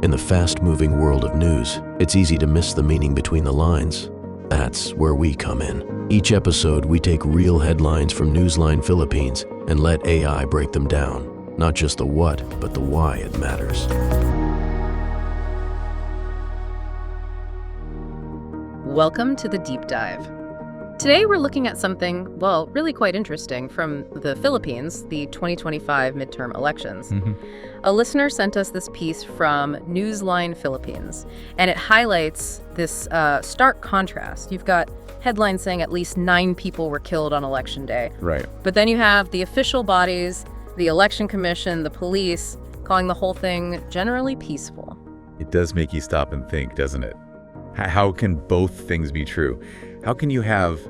In the fast-moving world of news, it's easy to miss the meaning between the lines. That's where we come in. Each episode, we take real headlines from Newsline Philippines and let AI break them down. Not just the what, but the why it matters. Welcome to the Deep Dive. Today we're looking at something, well, really quite interesting from the Philippines, the 2025 midterm elections. A listener sent us this piece from Newsline Philippines, and it highlights this stark contrast. You've got headlines saying at least 9 people were killed on election day. Right. But then you have the official bodies, the election commission, the police, calling the whole thing generally peaceful. It does make you stop and think, doesn't it? How can both things be true? How can you have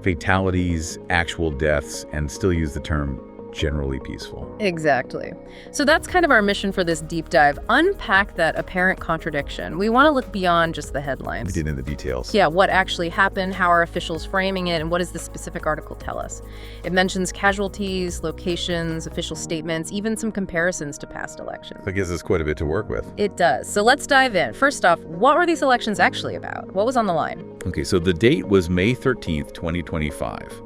fatalities, actual deaths, and still use the term generally peaceful? Exactly. So that's kind of our mission for this deep dive. Unpack that apparent contradiction. We want to look beyond just the headlines. We get into the details. Yeah, what actually happened, how are officials framing it, and what does the specific article tell us? It mentions casualties, locations, official statements, even some comparisons to past elections. That gives us quite a bit to work with. It does. So let's dive in. First off, what were these elections actually about? What was on the line? Okay, so the date was May 13th, 2025.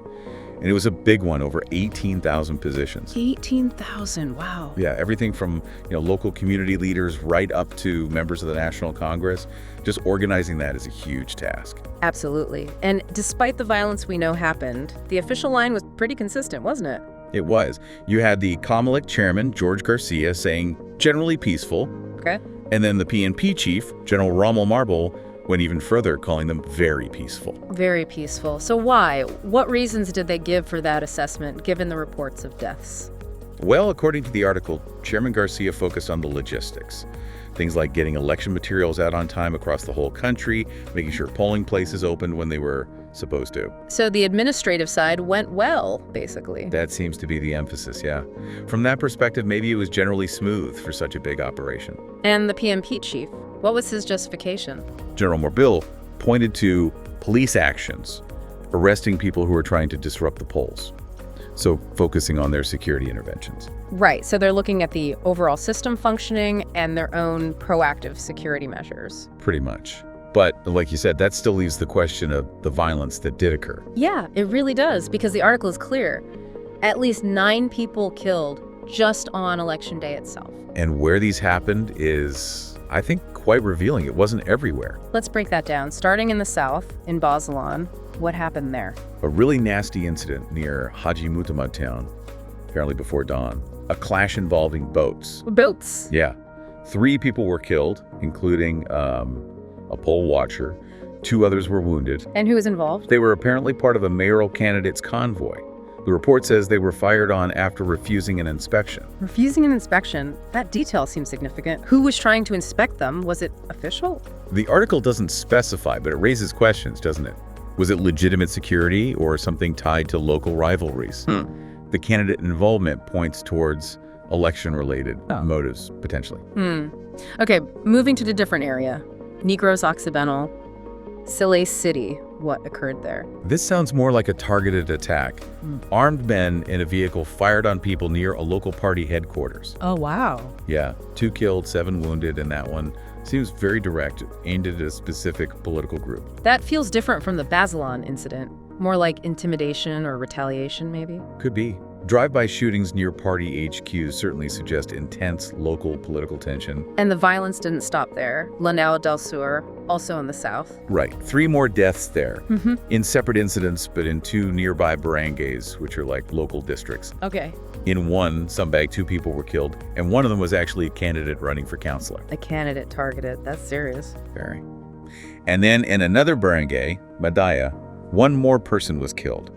And it was a big one, over 18,000 positions. 18,000, wow. Yeah, everything from local community leaders right up to members of the National Congress. Just organizing that is a huge task. Absolutely. And despite the violence we know happened, the official line was pretty consistent, wasn't it? It was. You had the COMELEC chairman, George Garcia, saying generally peaceful. Okay. And then the PNP chief, General Rommel Marble, went even further, calling them very peaceful. Very peaceful. So why? What reasons did they give for that assessment, given the reports of deaths? Well, according to the article, Chairman Garcia focused on the logistics. Things like getting election materials out on time across the whole country, making sure polling places opened when they were supposed to. So the administrative side went well, basically. That seems to be the emphasis, yeah. From that perspective, maybe it was generally smooth for such a big operation. And the PNP chief, what was his justification? General Morbil pointed to police actions, arresting people who were trying to disrupt the polls. So focusing on their security interventions. Right, so they're looking at the overall system functioning and their own proactive security measures. Pretty much. But like you said, that still leaves the question of the violence that did occur. Yeah, it really does, because the article is clear. At least 9 people killed just on election day itself. And where these happened is, I think, quite revealing. It wasn't everywhere. Let's break that down. Starting in the south, in Basilan, what happened there? A really nasty incident near Haji Mutamad town, apparently before dawn. A clash involving boats. Boats? Yeah. 3 people were killed, including a poll watcher. 2 others were wounded. And who was involved? They were apparently part of a mayoral candidate's convoy. The report says they were fired on after refusing an inspection. Refusing an inspection? That detail seems significant. Who was trying to inspect them? Was it official? The article doesn't specify, but it raises questions, doesn't it? Was it legitimate security or something tied to local rivalries? The candidate involvement points towards election-related motives, potentially. Okay, moving to a different area. Negros Occidental, Silay City. What occurred there? This sounds more like a targeted attack. Armed men in a vehicle fired on people near a local party headquarters. Oh, wow. Yeah, 2 killed, 7 wounded, and that one seems very direct, aimed at a specific political group. That feels different from the Basilan incident. More like intimidation or retaliation, maybe? Could be. Drive-by shootings near party HQs certainly suggest intense local political tension. And the violence didn't stop there. Lanao del Sur, also in the south. Right. 3 more deaths there in separate incidents, but in 2 nearby barangays, which are like local districts. Okay. In one, Sambag, 2 people were killed, and one of them was actually a candidate running for councilor. A candidate targeted. That's serious. Very. And then in another barangay, Madaya, 1 more person was killed.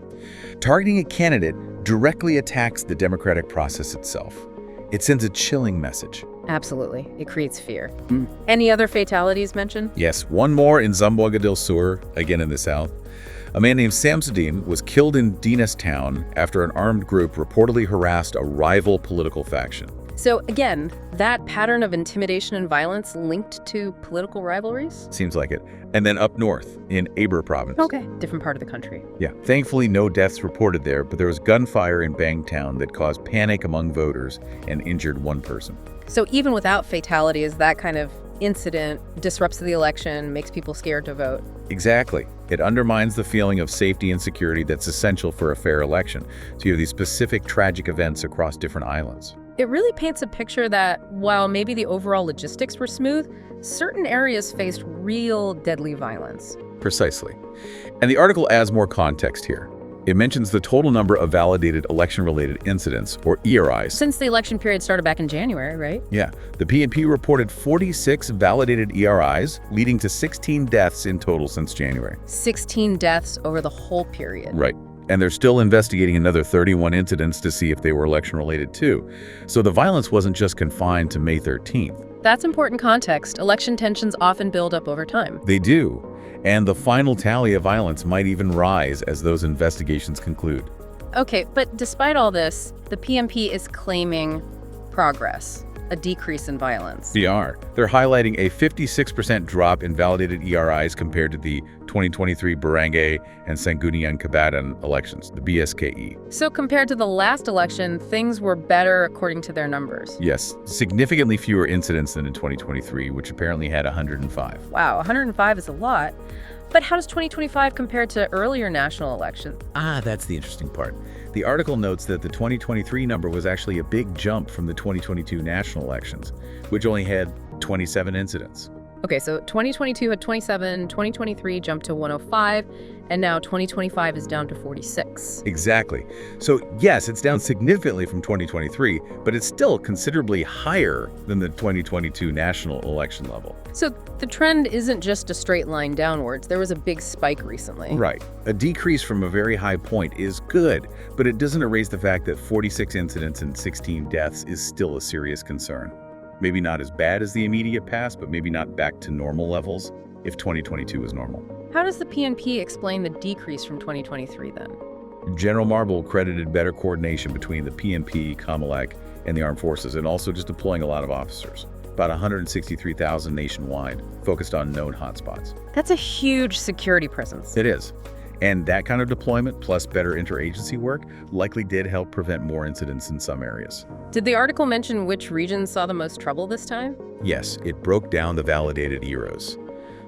Targeting a candidate directly attacks the democratic process itself. It sends a chilling message. Absolutely. It creates fear. Any other fatalities mentioned? Yes, 1 more in Zamboanga del Sur, again in the south. A man named Samsudin was killed in Dinas town after an armed group reportedly harassed a rival political faction. So again, that pattern of intimidation and violence linked to political rivalries? Seems like it. And then up north in Abra province. Okay, different part of the country. Yeah, thankfully no deaths reported there, but there was gunfire in Bangtown that caused panic among voters and injured 1 person. So even without fatalities, that kind of incident disrupts the election, makes people scared to vote. Exactly. It undermines the feeling of safety and security that's essential for a fair election. So you have these specific tragic events across different islands. It really paints a picture that while maybe the overall logistics were smooth, certain areas faced real deadly violence. Precisely. And the article adds more context here. It mentions the total number of validated election-related incidents, or ERIs. Since the election period started back in January, right? Yeah. The PNP reported 46 validated ERIs, leading to 16 deaths in total since January. 16 deaths over the whole period. Right. And they're still investigating another 31 incidents to see if they were election-related too. So the violence wasn't just confined to May 13th. That's important context. Election tensions often build up over time. They do. And the final tally of violence might even rise as those investigations conclude. Okay, but despite all this, the PNP is claiming progress, a decrease in violence. They are. They're highlighting a 56% drop in validated ERIs compared to the 2023 Barangay and Sangguniang Kabataan elections, the BSKE. So compared to the last election, things were better according to their numbers. Yes, significantly fewer incidents than in 2023, which apparently had 105. Wow, 105 is a lot. But how does 2025 compare to earlier national elections? That's the interesting part. The article notes that the 2023 number was actually a big jump from the 2022 national elections, which only had 27 incidents. Okay, so 2022 had 27, 2023 jumped to 105, and now 2025 is down to 46. Exactly. So yes, it's down significantly from 2023, but it's still considerably higher than the 2022 national election level. So the trend isn't just a straight line downwards. There was a big spike recently. Right. A decrease from a very high point is good, but it doesn't erase the fact that 46 incidents and 16 deaths is still a serious concern. Maybe not as bad as the immediate past, but maybe not back to normal levels if 2022 was normal. How does the PNP explain the decrease from 2023 then? General Marble credited better coordination between the PNP, COMELEC, and the armed forces, and also just deploying a lot of officers. About 163,000 nationwide, focused on known hotspots. That's a huge security presence. It is. And that kind of deployment, plus better interagency work, likely did help prevent more incidents in some areas. Did the article mention which regions saw the most trouble this time? Yes, it broke down the validated EROs.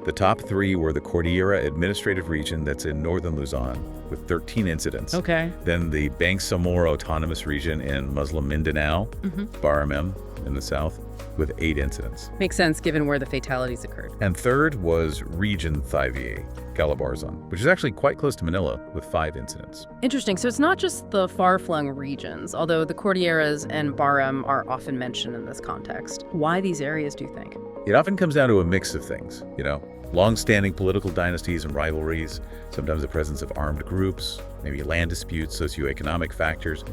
The top three were the Cordillera Administrative Region that's in northern Luzon with 13 incidents. Okay. Then the Bangsamoro Autonomous Region in Muslim Mindanao, Baramem in the south, with 8 incidents. Makes sense given where the fatalities occurred. And third was Region Thivie, Calabarzon, which is actually quite close to Manila with 5 incidents. Interesting. So it's not just the far-flung regions, although the Cordilleras and Baram are often mentioned in this context. Why these areas, do you think? It often comes down to a mix of things, long-standing political dynasties and rivalries, sometimes the presence of armed groups, maybe land disputes, socioeconomic factors.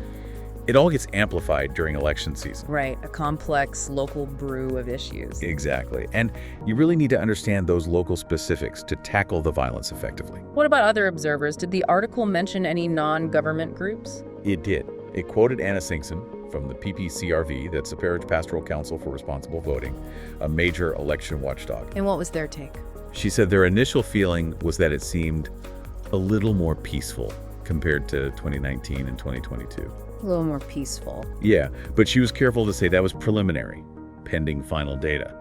It all gets amplified during election season. Right, a complex local brew of issues. Exactly. And you really need to understand those local specifics to tackle the violence effectively. What about other observers? Did the article mention any non-government groups? It did. It quoted Anna Singson from the PPCRV, that's the Parish Pastoral Council for Responsible Voting, a major election watchdog. And what was their take? She said their initial feeling was that it seemed a little more peaceful compared to 2019 and 2022. A little more peaceful. Yeah, but she was careful to say that was preliminary, pending final data.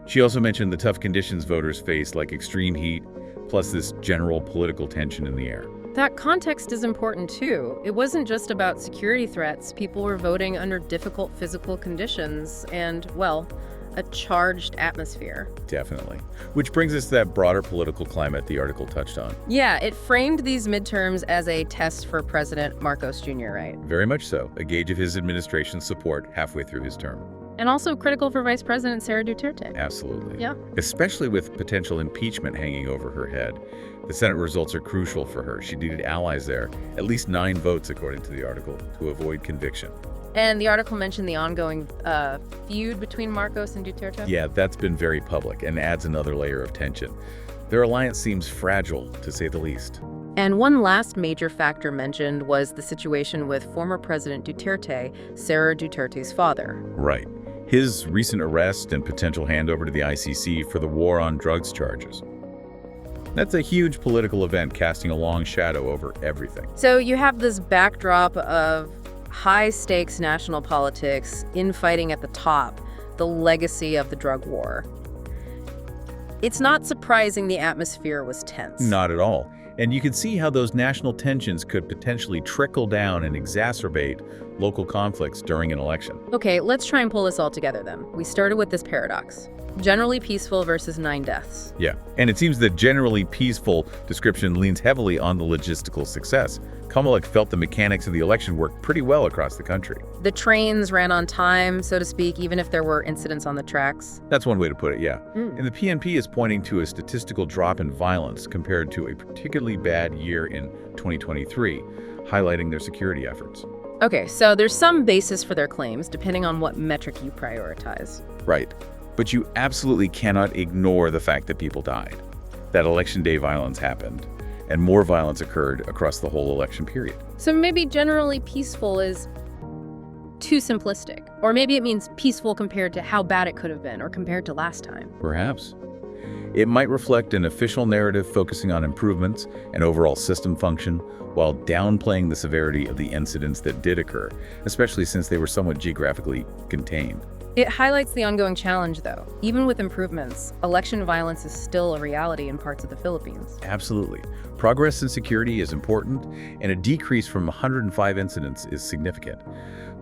She also mentioned the tough conditions voters face, like extreme heat, plus this general political tension in the air. That context is important too. It wasn't just about security threats. People were voting under difficult physical conditions and, well, a charged atmosphere. Definitely. Which brings us to that broader political climate the article touched on. Yeah, it framed these midterms as a test for President Marcos Jr., right? Very much so. A gauge of his administration's support halfway through his term. And also critical for Vice President Sara Duterte. Absolutely. Yeah. Especially with potential impeachment hanging over her head. The Senate results are crucial for her. She needed allies there, at least 9 votes according to the article, to avoid conviction. And the article mentioned the ongoing feud between Marcos and Duterte? Yeah, that's been very public and adds another layer of tension. Their alliance seems fragile, to say the least. And one last major factor mentioned was the situation with former President Duterte, Sara Duterte's father. Right. His recent arrest and potential handover to the ICC for the war on drugs charges. That's a huge political event casting a long shadow over everything. So you have this backdrop of high-stakes national politics, infighting at the top, the legacy of the drug war. It's not surprising the atmosphere was tense. Not at all. And you can see how those national tensions could potentially trickle down and exacerbate local conflicts during an election. Okay, let's try and pull this all together then. We started with this paradox. Generally peaceful versus 9 deaths. Yeah, and it seems the generally peaceful description leans heavily on the logistical success. COMELEC felt the mechanics of the election worked pretty well across the country. The trains ran on time, so to speak, even if there were incidents on the tracks. That's one way to put it, yeah. And the PNP is pointing to a statistical drop in violence compared to a particularly bad year in 2023, highlighting their security efforts. Okay, so there's some basis for their claims, depending on what metric you prioritize. Right. But you absolutely cannot ignore the fact that people died, that election day violence happened, and more violence occurred across the whole election period. So maybe generally peaceful is too simplistic. Or maybe it means peaceful compared to how bad it could have been, or compared to last time. Perhaps. It might reflect an official narrative focusing on improvements and overall system function, while downplaying the severity of the incidents that did occur, especially since they were somewhat geographically contained. It highlights the ongoing challenge, though. Even with improvements, election violence is still a reality in parts of the Philippines. Absolutely. Progress in security is important, and a decrease from 105 incidents is significant.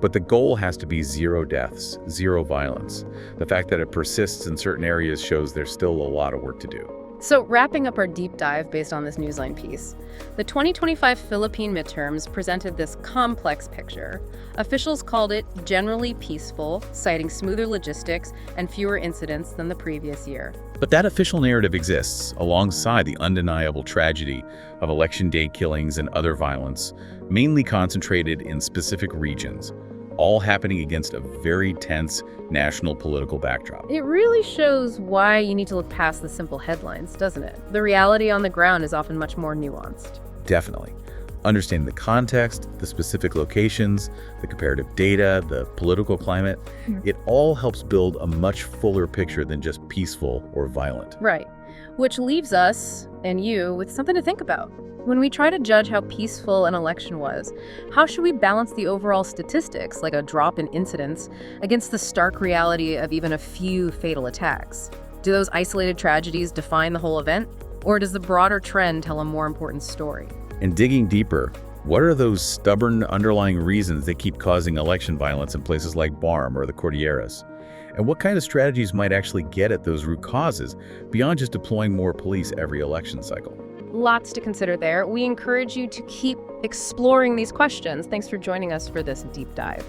But the goal has to be 0 deaths, 0 violence. The fact that it persists in certain areas shows there's still a lot of work to do. So wrapping up our deep dive based on this Newsline piece, the 2025 Philippine midterms presented this complex picture. Officials called it generally peaceful, citing smoother logistics and fewer incidents than the previous year. But that official narrative exists alongside the undeniable tragedy of election day killings and other violence, mainly concentrated in specific regions, all happening against a very tense national political backdrop. It really shows why you need to look past the simple headlines, doesn't it? The reality on the ground is often much more nuanced. Definitely. Understanding the context, the specific locations, the comparative data, the political climate, it all helps build a much fuller picture than just peaceful or violent. Right. Which leaves us, and you, with something to think about. When we try to judge how peaceful an election was, how should we balance the overall statistics, like a drop in incidents, against the stark reality of even a few fatal attacks? Do those isolated tragedies define the whole event? Or does the broader trend tell a more important story? And digging deeper, what are those stubborn underlying reasons that keep causing election violence in places like Barm or the Cordilleras? And what kind of strategies might actually get at those root causes beyond just deploying more police every election cycle? Lots to consider there. We encourage you to keep exploring these questions. Thanks for joining us for this deep dive.